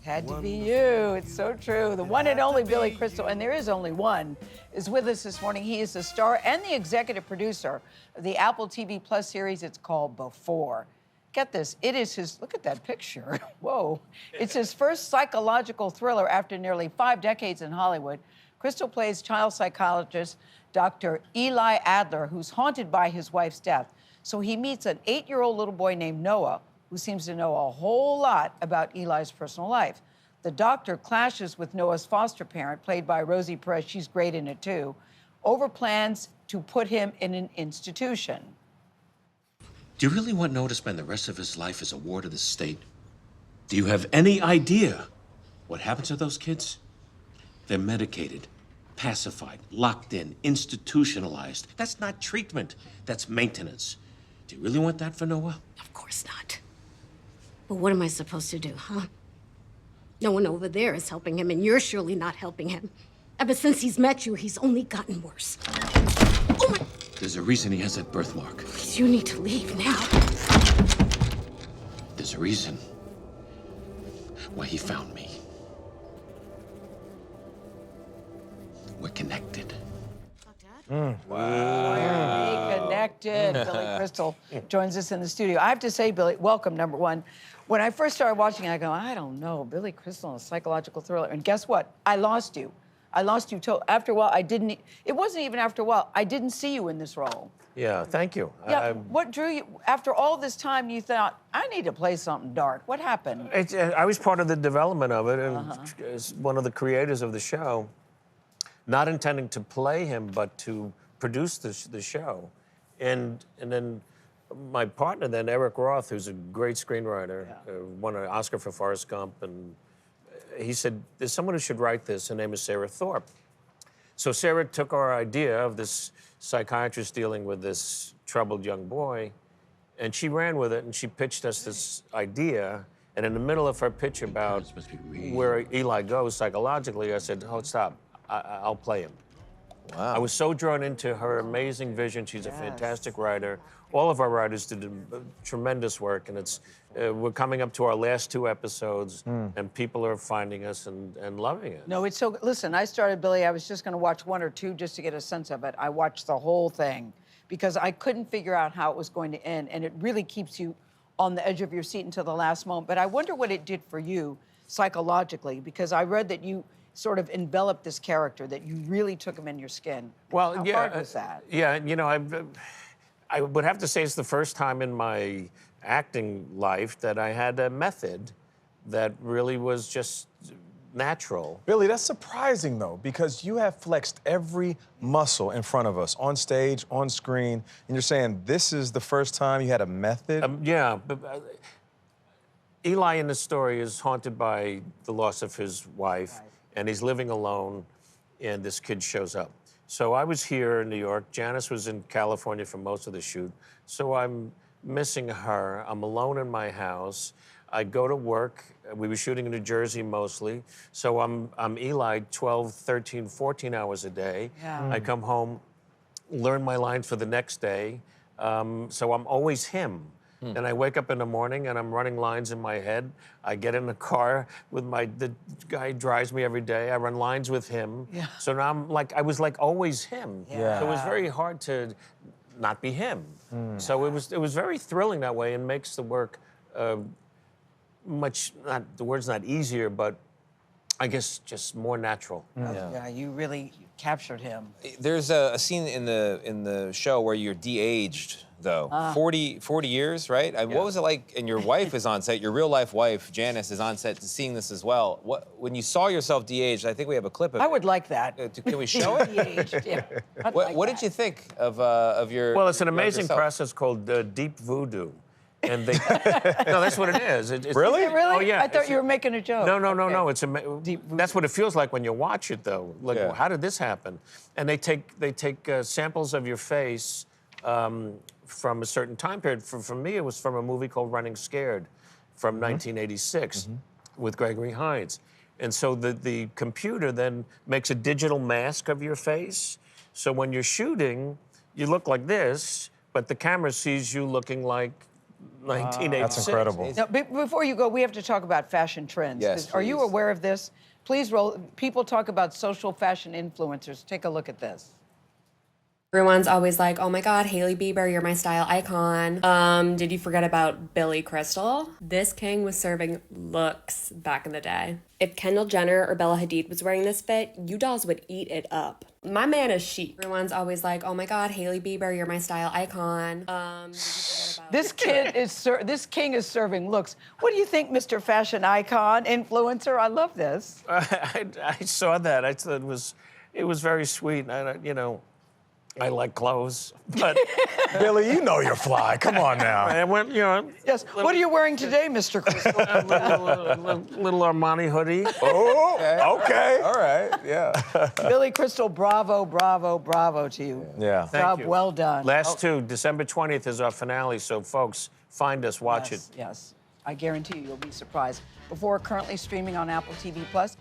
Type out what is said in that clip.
Had to be you. It's so true. The one and only Billy Crystal, and there is only one, is with us this morning. He is the star and the executive producer of the Apple TV Plus series. It's called Before. Get this, it is his, look at that picture. Whoa. It's his first psychological thriller after nearly 5 decades in Hollywood. Crystal plays child psychologist Dr. Eli Adler, who's haunted by his wife's death. So he meets an 8-year-old little boy named Noah, who seems to know a whole lot about Eli's personal life. The doctor clashes with Noah's foster parent, played by Rosie Perez, she's great in it too, over plans to put him in an institution. Do you really want Noah to spend the rest of his life as a ward of the state? Do you have any idea what happens to those kids? They're medicated, pacified, locked in, institutionalized. That's not treatment, that's maintenance. Do you really want that for Noah? Of course not. But what am I supposed to do, huh? No one over there is helping him, and you're surely not helping him. Ever since he's met you, he's only gotten worse. Oh my... There's a reason he has that birthmark. Please, you need to leave now. There's a reason why he found me. We're connected. Wow. Connected. Billy Crystal joins us in the studio. I have to say, Billy, welcome, number one. When I first started watching it, I go, I don't know, Billy Crystal in a psychological thriller. And guess what? I lost you. I lost you after a while. It wasn't even after a while. I didn't see you in this role. Yeah, thank you. Yeah, what drew you, after all this time, you thought, I need to play something dark. What happened? I was part of the development of it, and as one of the creators of the show, not intending to play him, but to produce the show. And then my partner then, Eric Roth, who's a great screenwriter, won an Oscar for Forrest Gump, and he said, there's someone who should write this. Her name is Sarah Thorpe. So Sarah took our idea of this psychiatrist dealing with this troubled young boy, and she ran with it, and she pitched us this idea. And in the middle of her pitch about where Eli goes psychologically, I said, oh, stop. I'll play him. Wow. I was so drawn into her amazing vision. She's a fantastic writer. All of our writers did tremendous work, and it's we're coming up to our last 2 episodes, and people are finding us and loving it. No, it's so, listen, I started, Billy, I was just gonna watch 1 or 2 just to get a sense of it. I watched the whole thing because I couldn't figure out how it was going to end, and it really keeps you on the edge of your seat until the last moment. But I wonder what it did for you psychologically, because I read that you sort of enveloped this character, that you really took him in your skin. Well, How hard was that? Yeah, you know, I would have to say it's the first time in my acting life that I had a method that really was just natural. Billy, that's surprising, though, because you have flexed every muscle in front of us, on stage, on screen, and you're saying this is the first time you had a method? Yeah, but Eli in the story is haunted by the loss of his wife, and he's living alone, and this kid shows up. So I was here in New York. Janice was in California for most of the shoot. So I'm missing her. I'm alone in my house. I go to work. We were shooting in New Jersey mostly. So I'm Eli 12, 13, 14 hours a day. Yeah. I come home, learn my lines for the next day. So I'm always him. And I wake up in the morning and I'm running lines in my head. I get in the car with the guy who drives me every day. I run lines with him. Yeah. So now I was like always him. Yeah. So it was very hard to not be him. So it was very thrilling that way, and makes the work the word's not easier, but I guess just more natural. Yeah, you really captured him. There's a scene in the show where you're de-aged, though. 40 years, right? I mean, what was it like? And your wife is on set. Your real life wife, Janice, is on set seeing this as well. When you saw yourself de-aged, I think we have a clip of it. I would like that. Can we show it? De-aged, yeah. What did you think of your? Well, it's an amazing yourself? process called deep voodoo. And they, no, that's what it is. It's, Really? Is it really? Oh, yeah. I thought you were making a joke. No. It's Deep voodoo. that's what it feels like when you watch it, though. Like, Yeah. well, how did this happen? And they take samples of your face from a certain time period. For me, it was from a movie called Running Scared from 1986 with Gregory Hines. And so the computer then makes a digital mask of your face. So when you're shooting, you look like this, but the camera sees you looking like 1986. That's incredible. Now, before you go, we have to talk about fashion trends. Yes, Are you please. aware of this? Please roll. People talk about social fashion influencers. Take a look at this. Everyone's always like, oh my God, Hailey Bieber, you're my style icon. Did you forget about Billy Crystal? This king was serving looks back in the day. If Kendall Jenner or Bella Hadid was wearing this fit, you dolls would eat it up. My man is chic. Everyone's always like, oh my God, Hailey Bieber, you're my style icon. Did you forget about This king is serving looks. What do you think, Mr. Fashion Icon, influencer? I love this. I saw that. I thought it was very sweet. I like clothes, but Billy, you know you're fly. Come on now. I went, Yes. What are you wearing today, Mr. Crystal? little Armani hoodie. Oh, okay. All right. Yeah. Billy Crystal, bravo, bravo, bravo to you. Yeah. Job you. well done. Last two, December 20th is our finale, so folks, find us, watch it. Yes. I guarantee you'll be surprised. Before currently streaming on Apple TV Plus.